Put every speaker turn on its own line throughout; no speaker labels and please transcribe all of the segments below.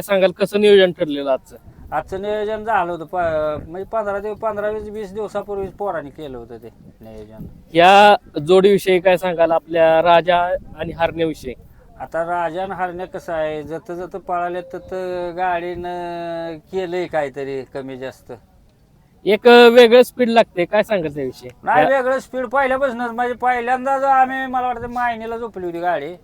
सांगाल कसं नियोजन ठरलेलं
आजचं नियोजन झालं होतं म्हणजे 15-20 दिवसापूर्वीच पोरांनी केलं होतं ते नियोजन.
या जोडीविषयी काय सांगाल, आपल्या राजा आणि हरण्याविषयी?
आता राजान हरण्या कसं आहे, जत जत पळाले तर गाडीनं केलंय काहीतरी कमी जास्त.
एक वेगळं स्पीड लागते, काय सांगाल त्याविषयी?
नाही वेगळं स्पीड पहिल्यापासूनच, म्हणजे पहिल्यांदा जो आम्ही मला वाटतं मायनीला झोपली होती गाडी,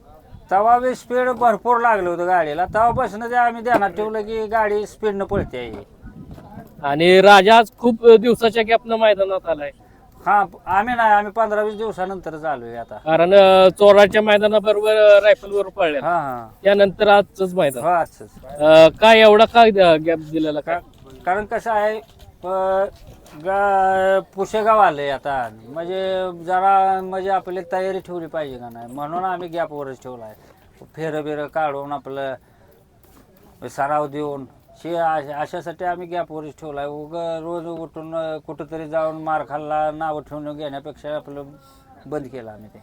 तेव्हा बी स्पीड भरपूर लागलं होतं गाडीला. तेव्हापासून ते आम्ही ध्यानात ठेवलं की गाडी स्पीडनं पळते आहे.
आणि राजा आज खूप दिवसाच्या गॅपनं मैदानात आलाय.
हा आम्ही 15-20 दिवसानंतरच आलोय आता.
कारण चोराच्या मैदानाबरोबर रायफल वर पळले,
हा हा
त्यानंतर आजच मैदान.
हो आजच.
काय एवढा काय गॅप दिलेला काय?
कारण कसं आहे, पुशेगाव आलंय आता, म्हणजे जरा म्हणजे आपली तयारी ठेवली पाहिजे का नाही, म्हणून आम्ही गॅपवरच ठेवला आहे. फेरं बिरं काढून आपलं सराव देऊन अशासाठी आम्ही गॅपवरच ठेवला आहे. रोज उठून कुठंतरी जाऊन मार खाल्ला नावं ठेवून घेण्यापेक्षा आपलं बंद केलं आम्ही ते.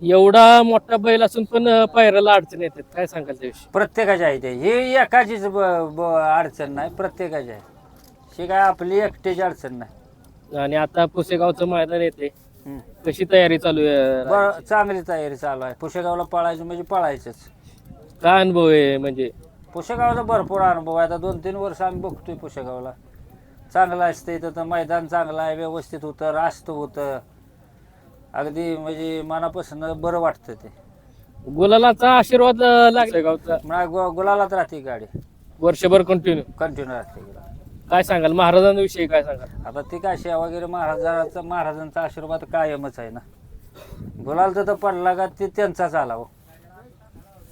एवढा मोठा बैल असून पण पायऱ्याला अडचण येते, काय सांगाल त्याविषयी?
प्रत्येकाची आहे ते, ही एकाचीच अडचण नाही, प्रत्येकाची आहे. ही काय आपली एकटीची अडचण नाही.
आणि आता पुसेगावचं मैदान येते, कशी तयारी चालू आहे?
बरं चांगली तयारी चालू आहे. पुशेगावला पळायचं म्हणजे पळायचंच.
काय अनुभव आहे म्हणजे?
पुशेगावचा भरपूर अनुभव आहे. आता 2-3 वर्ष आम्ही बघतोय पुशेगावला. चांगलं असतं इथं, तर मैदान चांगलं आहे, व्यवस्थित होतं, रास्त होतं, अगदी म्हणजे मनापासून बरं वाटतं ते.
गुलालाचा आशीर्वाद लागला गावचा?
गुलालात राहते गाडी,
वर्षभर कंटिन्यू
राहते गुलाल.
काय सांगाल महाराजांविषयी, काय सांगाल?
आता ती काय सेवा वगैरे महाराजांचा आशीर्वाद कायमच आहे ना. गुलाल तर पडला का ते त्यांचाच आला हो.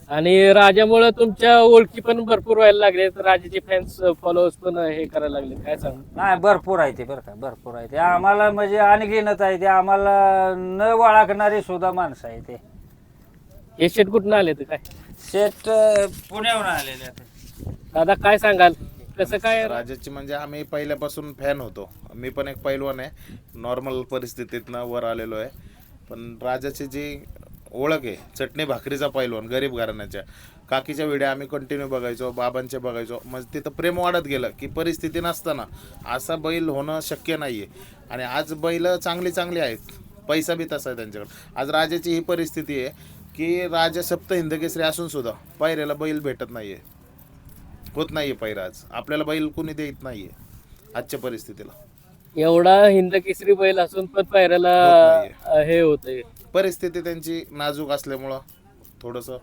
आणि राजामुळे तुमच्या ओळखी पण भरपूर व्हायला लागले, राजाचे फॅन्स फॉलोअर्स पण हे करायला लागले, काय सांग?
नाही भरपूर आहे ते, बरं का भरपूर आहे ते. आम्हाला म्हणजे अनगिनत आहे ते, आम्हाला न ओळखणारी सुद्धा माणसं आहे ते.
हे शेट कुठून आले तर काय?
शेट पुण्याहून आलेले आहेत.
दादा काय सांगाल, कसं काय?
राजाची म्हणजे आम्ही पहिल्यापासून फॅन होतो. मी पण एक पैलवान आहे, नॉर्मल परिस्थितीतनं वर आलेलो आहे. पण राजाची जी ओळख आहे, चटणी भाकरीचा पैलवान, गरीब घराण्याच्या. काकीच्या व्हिडिओ आम्ही कंटिन्यू बघायचो, बाबांचे बघायचो. मग तिथं प्रेम वाढत गेलं की परिस्थिती नसताना असा बैल होणं शक्य नाही आहे. आणि आज बैल चांगली आहेत, पैसा बी तसा आहे त्यांच्याकडे. आज राजाची ही परिस्थिती आहे की राजा सप्त हिंदकेसरी असून सुद्धा पायऱ्याला बैल भेटत नाही आहे, होत नाही आहे पायरा. आज आपल्याला बैल कोणी देत नाही आहे आजच्या परिस्थितीला.
एवढा हिंद केसरी बैल असून पण पायऱ्याला हे होतंय.
परिस्थिती त्यांची नाजूक असल्यामुळं थोडंसं.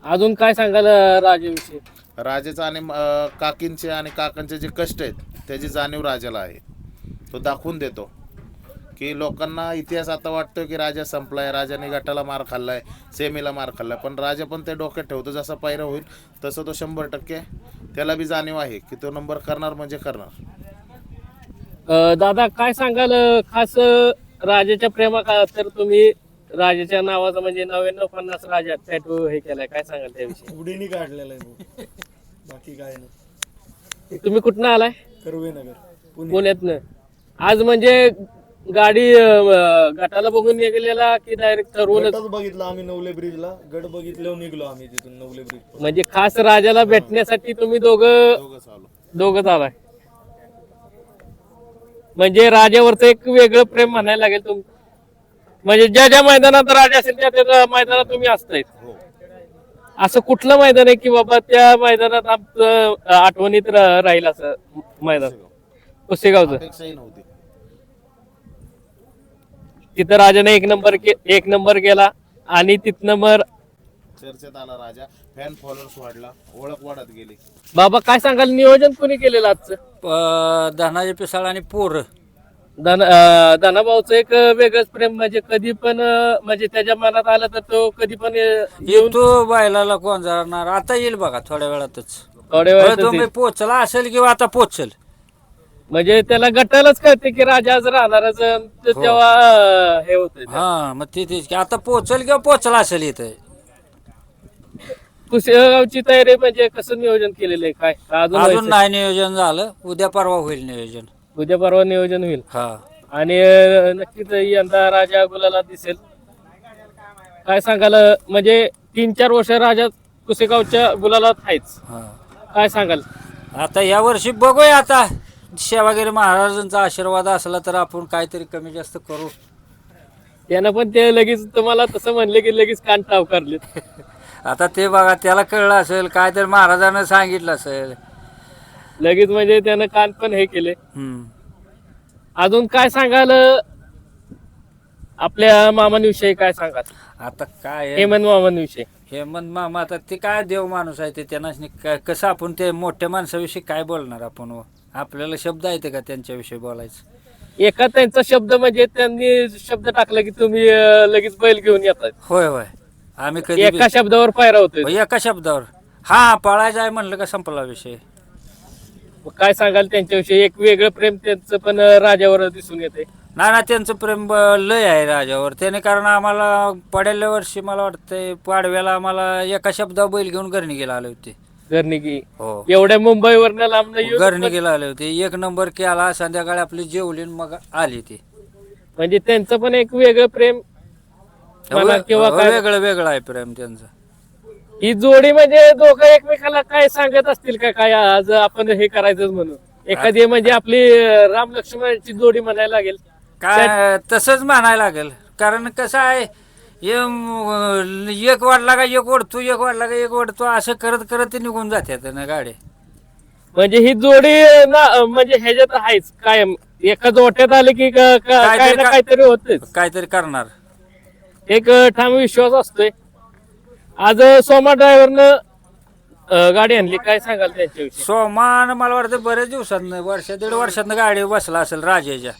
अजून काय सांगाल राजाविषयी?
राजाचं आणि काकींचे आणि काकांचे जे कष्ट आहेत त्याची जाणीव राजाला आहे. तो दाखवून देतो की लोकांना इतिहास आता वाटतो की राजा संपलाय, राजाने गटाला मार खाल्लाय, सेमीला मार खाल्लाय, पण राजा पण ते डोक्यात ठेवतो जसा पायरा होईल तसं तो 100% त्याला बी जाणीव आहे की तो नंबर करणार म्हणजे करणार.
दादा काय सांगाल, खास राजाच्या प्रेमा का तर तुम्ही राजाच्या नावाचा म्हणजे 9950 राजा टॅटू हे केलाय, काय सांगाल त्याविषयी?
उडीनी काढलेला आहे, बाकी काय नाही.
तुम्ही कुठनं आलाय?
कर्वेनगर,
पुण्यातनं. आज म्हणजे गाडी गटाला बघून निघालेला की डायरेक्ट ठरवूनच?
बघितलं आम्ही नवले ब्रिजला, गड बघितल्यावर निघलो आम्ही तिथून नवले ब्रिज.
म्हणजे खास राजाला भेटण्यासाठी तुम्ही दोघंच आलाय? म्हणजे राजावरचं एक वेगळं प्रेम म्हणायला लागेल तुम, म्हणजे ज्या मैदानात राजा असेल त्या मैदानात तुम्ही असताय. असं कुठलं मैदान आहे की बाबा त्या मैदानात आमचं आठवणीत राहील असं मैदान? पुसेगावचं. तिथं राजाने एक नंबर केला आणि तिथनं मग
चर्चेत आला राजा, फॅन फॉलोअर्स वाढला, ओळख वाढत गेली.
बाबा काय सांगाल, नियोजन कोणी केलेलं आजचं?
धनाजी पिसाळ आणि पोर.
धनाभाऊचं एक वेगळंच प्रेम, म्हणजे कधी पण म्हणजे त्याच्या मनात आलं तर तो कधी पण येऊन
तो बैलाला कोण जाणार. आता येईल बघा थोड्या वेळातच,
थोड्या वेळात
तुम्ही पोचला असेल किंवा आता पोचल.
म्हणजे त्याला गटालाच कळते की राजा आज राहणारच, तेव्हा हे होत.
हा मग तिथेच आता पोचल किंवा पोचला असेल इथे.
पुसेगावची तयारी म्हणजे कसं नियोजन केलेलं आहे, काय
अजून नाही नियोजन झालं, उद्या परवा होईल नियोजन.
उद्या परवा नियोजन होईल.
हा
आणि नक्कीच यंदा राजा गुलाला दिसेल. काय सांगाल, म्हणजे 3-4 वर्ष राजा पुसेगावच्या गुलालात आहेच.
हा.
काय सांगाल?
आता या वर्षी बघूया आता सेवागिरी महाराजांचा आशीर्वाद असला तर आपण काहीतरी कमी जास्त करू.
त्यानं पण ते लगेच तुम्हाला तसं म्हणले की लगेच कान टाव करले.
आता ते बघा त्याला कळलं असेल काय तर महाराजांना सांगितलं असेल.
लगेच म्हणजे त्यानं कान पण हे केले.
हम्म.
अजून काय सांगाल आपल्या मामांविषयी? काय सांगाल
आता काय आहे,
हेमंत मामांविषयी?
हेमंत मामा आता ते काय देव माणूस आहे ते त्यांना कसं आपण ते मोठ्या माणसाविषयी काय बोलणार आपण हो? आपल्याला शब्द आहेत का त्यांच्याविषयी बोलायचं?
एका त्यांचा शब्द म्हणजे त्यांनी शब्द टाकला की तुम्ही लगेच बैल घेऊन येतात.
होय होय आम्ही कधी
एका शब्दावर पायरा होतोय.
एका शब्दावर हा पळायचं आहे म्हणलं का संपला विषय.
काय सांगाल त्यांच्याविषयी? एक वेगळं प्रेम त्यांचं पण राजावर दिसून येते.
ना त्यांचं प्रेम लय आहे राजावर त्याने, कारण आम्हाला पडलेल्या वर्षी मला वाटतंय पाडव्याला आम्हाला एका शब्दावर बैल घेऊन घरणी गेला आले होते.
घरनिकी
हो
एवढ्या मुंबईवरनं लांब
घरणी गेला आले होते. एक नंबर केला संध्याकाळी आपली जेवली आणि मग आली ती.
म्हणजे त्यांचं पण एक वेगळं प्रेम म्हणा किंवा काय.
वेगळं वेगळं आहे प्रेम त्यांचं.
ही जोडी म्हणजे दोघं एकमेकाला काय सांगत असतील का काय आज आपण हे करायचं म्हणून? एखादी म्हणजे आपली राम लक्ष्मणाची जोडी म्हणायला लागेल.
काय तसंच म्हणायला लागेल, कारण कसं आहे एक वाढला का एक ओढतो, एक वाढला का एक ओढतो, असं करत करत ते निघून जातात ना गाडी.
म्हणजे ही जोडी ना म्हणजे ह्याच्यात आहेच कायम. एका जोट्यात आले की काय ना काहीतरी होतेच,
काहीतरी करणार.
एक ठाम विश्वास असतोय. आज सोमा ड्रायव्हरनं गाडी आणली, काय सांगाल त्यांच्याविषयी?
सोमान मला वाटतं बरेच दिवसात दीड वर्षात गाडी बसला असेल राजाच्या.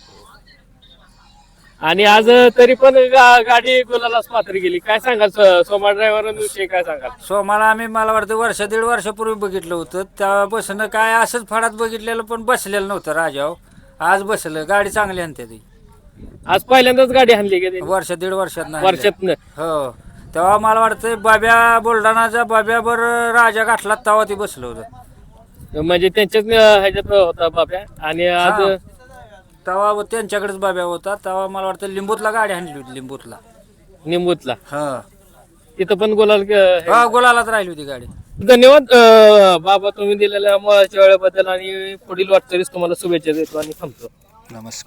आणि आज तरी पण गाडी गुलालाच पात्र गेली. काय सांगाल सोमा ड्रायव्हरांविषयी? काय सांगाल?
सोमाला आम्ही मला वाटतं दीड वर्षापूर्वी बघितलं होतं, त्या बसणं काय असंच फडात बघितलेलं पण बसलेलं नव्हतं राजाव. आज बसलं, गाडी चांगली आणते ती.
आज पहिल्यांदाच गाडी आणली का त्यांनी?
दीड वर्षात
वर्षातनं.
हो तेव्हा मला वाटतं बाब्या बुलढाणाचा बाब्यावर राजा गाठला तेव्हा ती बसलं होतं.
म्हणजे त्यांच्याच ह्याच्यात होता बाब्या. आणि आज
हा. तेव्हा त्यांच्याकडेच बाब्या होता. तेव्हा मला वाटतं लिंबूतला गाडी आणली होती, लिंबूतला
निंबूतला.
हा
तिथं पण गुलाल
गुलालात राहिली होती गाडी.
धन्यवाद बाबा, तुम्ही दिलेल्या मुळाच्या वेळेबद्दल आणि पुढील वाटचालीस तुम्हाला शुभेच्छा देतो आणि थांबतो.
नमस्कार.